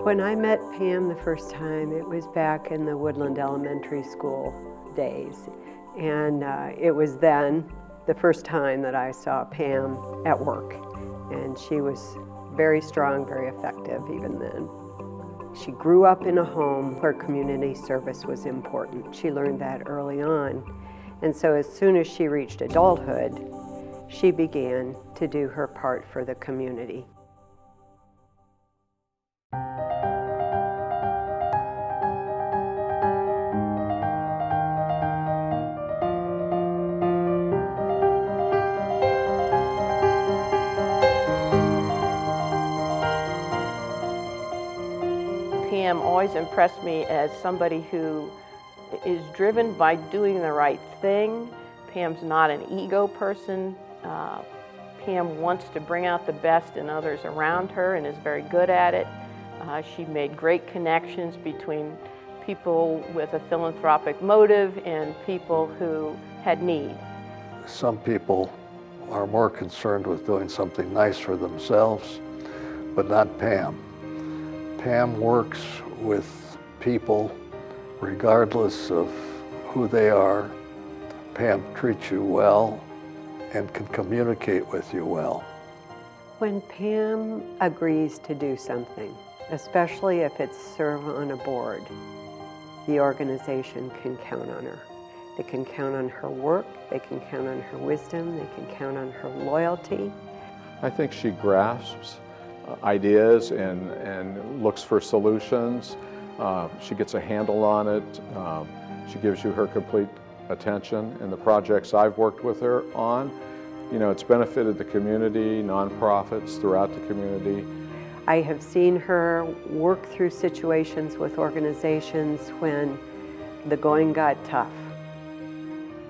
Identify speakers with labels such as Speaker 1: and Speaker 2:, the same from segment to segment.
Speaker 1: When I met Pam the first time, it was back in the Woodland Elementary School days. And it was then the first time that I saw Pam at work. And she was very strong, very effective even then. She grew up in a home where community service was important. She learned that early on. And so as soon as she reached adulthood, she began to do her part for the community.
Speaker 2: Pam always impressed me as somebody who is driven by doing the right thing. Pam's not an ego person. Pam wants to bring out the best in others around her and is very good at it. She made great connections between people with a philanthropic motive and people who had need.
Speaker 3: Some people are more concerned with doing something nice for themselves, but not Pam. Pam works with people regardless of who they are. Pam treats you well and can communicate with you well.
Speaker 1: When Pam agrees to do something, especially if it's serve on a board, the organization can count on her. They can count on her work, they can count on her wisdom, they can count on her loyalty.
Speaker 4: I think she grasps ideas and looks for solutions. She gets a handle on it. She gives you her complete attention. In the projects I've worked with her on, it's benefited the community, nonprofits throughout the community.
Speaker 1: I have seen her work through situations with organizations when the going got tough.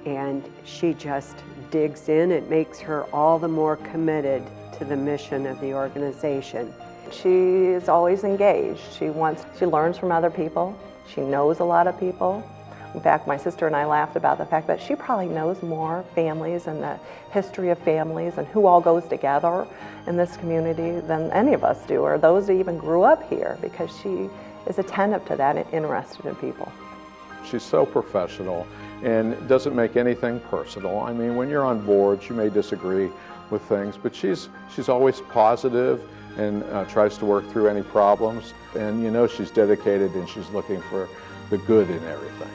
Speaker 1: And she just digs in. It makes her all the more committed to the mission of the organization.
Speaker 5: She is always engaged. She learns from other people. She knows a lot of people. In fact, my sister and I laughed about the fact that she probably knows more families and the history of families and who all goes together in this community than any of us do, or those that even grew up here, because she is attentive to that and interested in people.
Speaker 4: She's so professional and doesn't make anything personal. I mean, when you're on boards, you may disagree with things, but she's always positive and tries to work through any problems. And she's dedicated and she's looking for the good in everything.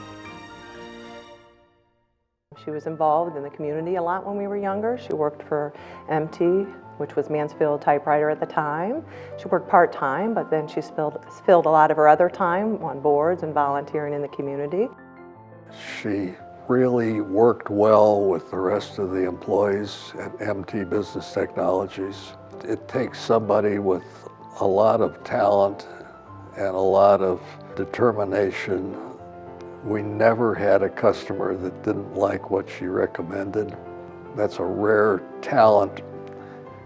Speaker 5: She was involved in the community a lot when we were younger. She worked for MT, which was Mansfield Typewriter at the time. She worked part-time, but then she filled a lot of her other time on boards and volunteering in the community.
Speaker 3: She really worked well with the rest of the employees at MT Business Technologies. It takes somebody with a lot of talent and a lot of determination. We never had a customer that didn't like what she recommended. That's a rare talent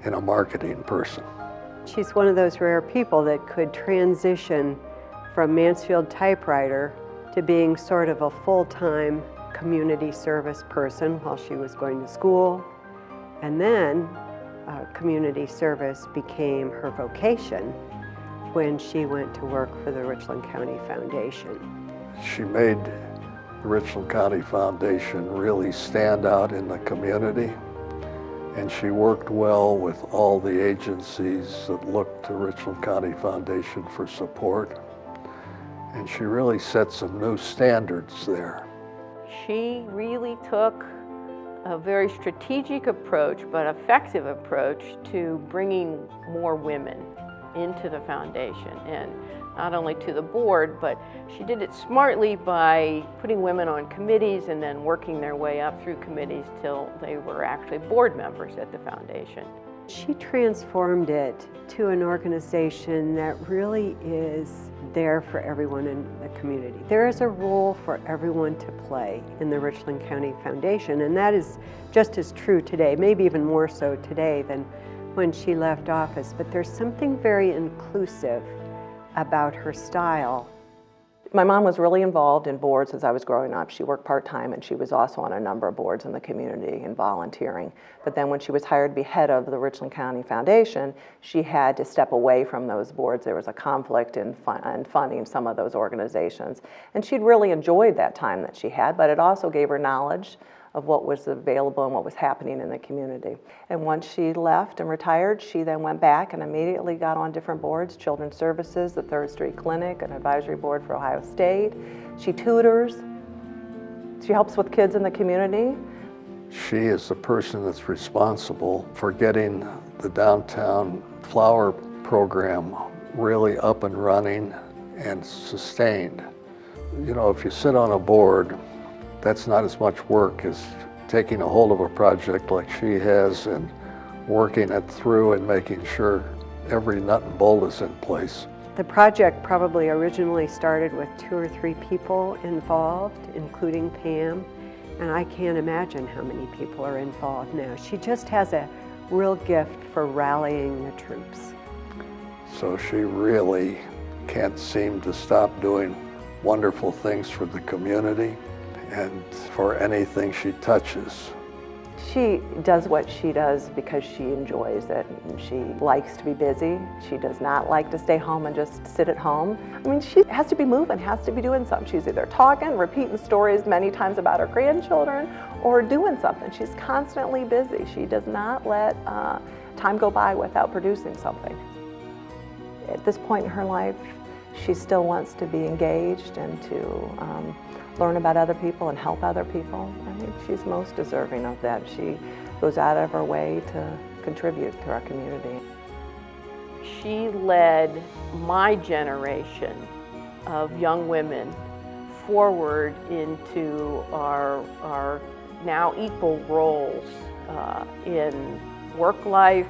Speaker 3: in a marketing person.
Speaker 1: She's one of those rare people that could transition from Mansfield Typewriter to being sort of a full-time community service person while she was going to school. And then community service became her vocation when she went to work for the Richland County Foundation.
Speaker 3: She made the Richland County Foundation really stand out in the community, and she worked well with all the agencies that looked to Richland County Foundation for support, and she really set some new standards there.
Speaker 2: She really took a very strategic approach, but effective approach to bringing more women into the foundation, and not only to the board, but she did it smartly by putting women on committees and then working their way up through committees till they were actually board members at the foundation.
Speaker 1: She transformed it to an organization that really is there for everyone in the community. There is a role for everyone to play in the Richland County Foundation, and that is just as true today, maybe even more so today than when she left office, but there's something very inclusive about her style.
Speaker 5: My mom was really involved in boards as I was growing up. She worked part-time, and she was also on a number of boards in the community and volunteering. But then when she was hired to be head of the Richland County Foundation, she had to step away from those boards. There was a conflict in funding some of those organizations. And she'd really enjoyed that time that she had, but it also gave her knowledge of what was available and what was happening in the community. And once she left and retired, she then went back and immediately got on different boards: Children's Services, the Third Street Clinic, an advisory board for Ohio State. She tutors. She helps with kids in the community.
Speaker 3: She is the person that's responsible for getting the downtown flower program really up and running and sustained. You know, if you sit on a board, that's not as much work as taking a hold of a project like she has and working it through and making sure every nut and bolt is in place.
Speaker 1: The project probably originally started with 2 or 3 people involved, including Pam, and I can't imagine how many people are involved now. She just has a real gift for rallying the troops.
Speaker 3: So she really can't seem to stop doing wonderful things for the community and for anything she touches.
Speaker 5: She does what she does because she enjoys it. She likes to be busy. She does not like to stay home and just sit at home. I mean, she has to be moving, has to be doing something. She's either talking, repeating stories many times about her grandchildren, or doing something. She's constantly busy. She does not let time go by without producing something. At this point in her life, she still wants to be engaged and to learn about other people and help other people. I think she's most deserving of that. She goes out of her way to contribute to our community.
Speaker 2: She led my generation of young women forward into our now equal roles in work life,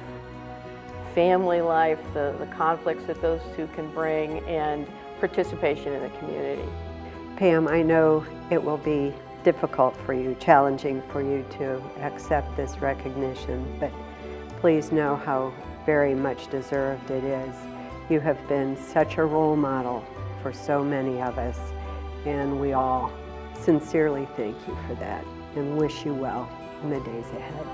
Speaker 2: family life, the conflicts that those two can bring, and participation in the community.
Speaker 1: Pam, I know it will be difficult for you, challenging for you to accept this recognition, but please know how very much deserved it is. You have been such a role model for so many of us, and we all sincerely thank you for that and wish you well in the days ahead.